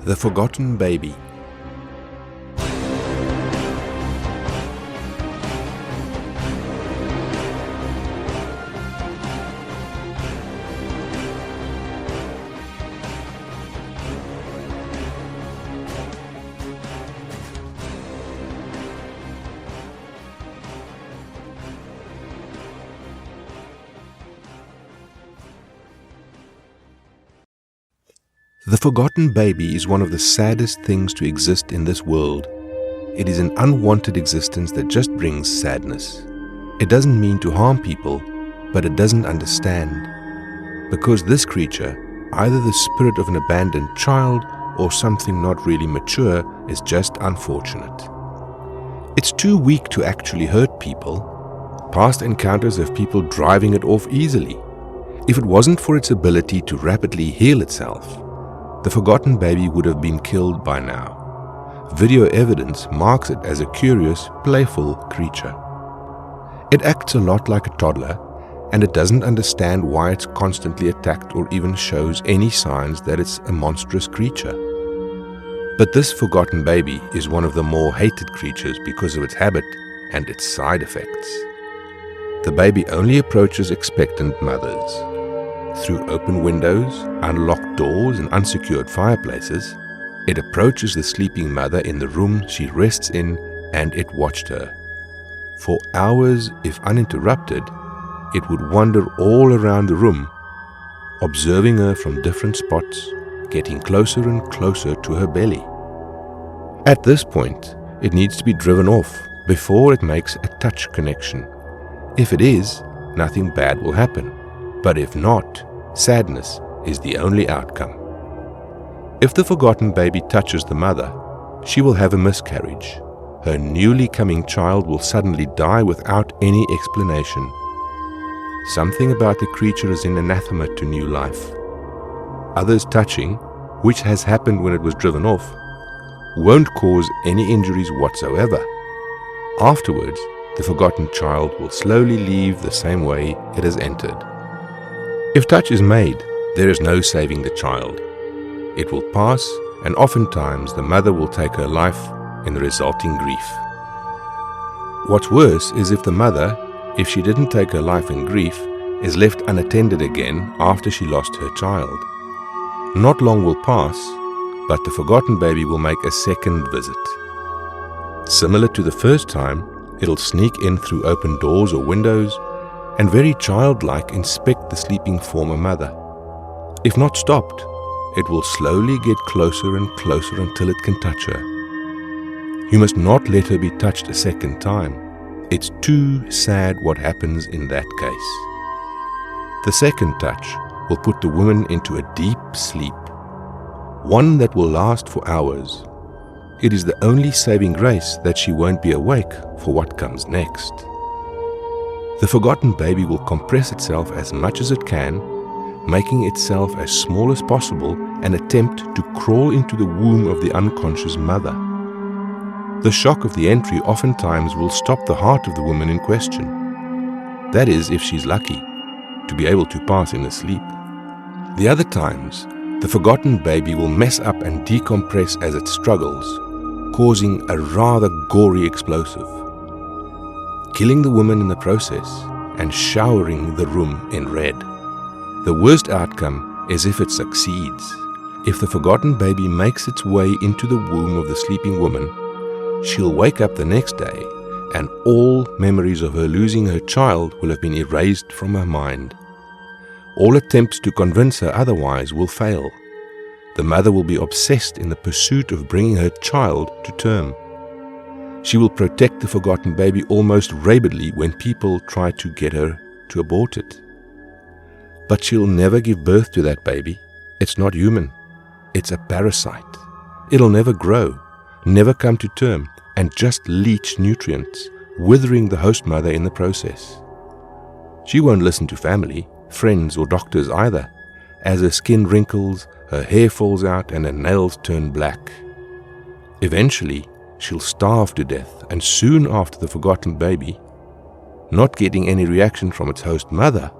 The Forgotten Baby. The forgotten baby is one of the saddest things to exist in this world. It is an unwanted existence that just brings sadness. It doesn't mean to harm people, but it doesn't understand. Because this creature, either the spirit of an abandoned child or something not really mature, is just unfortunate. It's too weak to actually hurt people. Past encounters have people driving it off easily. If it wasn't for its ability to rapidly heal itself, the forgotten baby would have been killed by now. Video evidence marks it as a curious, playful creature. It acts a lot like a toddler, and it doesn't understand why it's constantly attacked or even shows any signs that it's a monstrous creature. But this forgotten baby is one of the more hated creatures because of its habit and its side effects. The baby only approaches expectant mothers. Through open windows, unlocked doors, and unsecured fireplaces, it approaches the sleeping mother in the room she rests in, and it watched her. For hours, if uninterrupted, it would wander all around the room, observing her from different spots, getting closer and closer to her belly. At this point, it needs to be driven off before it makes a touch connection. If it is, nothing bad will happen. But if not, sadness is the only outcome. If the forgotten baby touches the mother, she will have a miscarriage. Her newly coming child will suddenly die without any explanation. Something about the creature is an anathema to new life. Others touching, which has happened when it was driven off, won't cause any injuries whatsoever. Afterwards, the forgotten child will slowly leave the same way it has entered. If touch is made, there is no saving the child. It will pass, and oftentimes the mother will take her life in the resulting grief. What's worse is if the mother, if she didn't take her life in grief, is left unattended again after she lost her child. Not long will pass, but the forgotten baby will make a second visit. Similar to the first time, it'll sneak in through open doors or windows, and very childlike inspect the sleeping former mother. If not stopped, it will slowly get closer and closer until it can touch her. You must not let her be touched a second time. It's too sad what happens in that case. The second touch will put the woman into a deep sleep, one that will last for hours. It is the only saving grace that she won't be awake for what comes next. The forgotten baby will compress itself as much as it can, making itself as small as possible and attempt to crawl into the womb of the unconscious mother. The shock of the entry oftentimes will stop the heart of the woman in question. That is, if she's lucky to be able to pass in her sleep. The other times, the forgotten baby will mess up and decompress as it struggles, causing a rather gory explosive, killing the woman in the process and showering the room in red. The worst outcome is if it succeeds. If the forgotten baby makes its way into the womb of the sleeping woman, she'll wake up the next day and all memories of her losing her child will have been erased from her mind. All attempts to convince her otherwise will fail. The mother will be obsessed in the pursuit of bringing her child to term. She will protect the forgotten baby almost rabidly when people try to get her to abort it. But she'll never give birth to that baby. It's not human. It's a parasite. It'll never grow, never come to term, and just leach nutrients, withering the host mother in the process. She won't listen to family, friends, or doctors either. As her skin wrinkles, her hair falls out, and her nails turn black. Eventually, she'll starve to death, and soon after the forgotten baby, not getting any reaction from its host mother,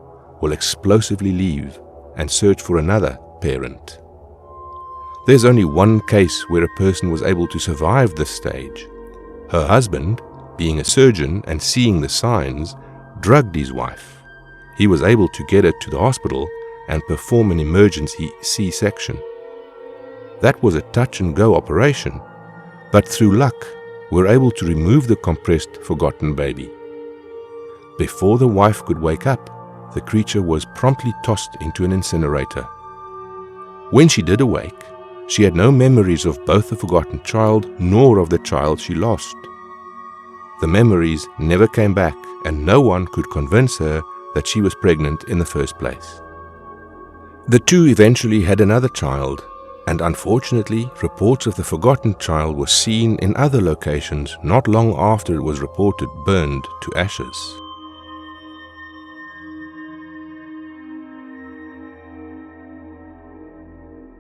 will explosively leave and search for another parent. There's only one case where a person was able to survive this stage. Her husband, being a surgeon and seeing the signs, drugged his wife. He was able to get her to the hospital and perform an emergency C-section. That was a touch-and-go operation, but through luck, we were able to remove the compressed, forgotten baby. Before the wife could wake up, the creature was promptly tossed into an incinerator. When she did awake, she had no memories of both the forgotten child nor of the child she lost. The memories never came back, and no one could convince her that she was pregnant in the first place. The two eventually had another child, and unfortunately, reports of the forgotten child were seen in other locations not long after it was reported burned to ashes.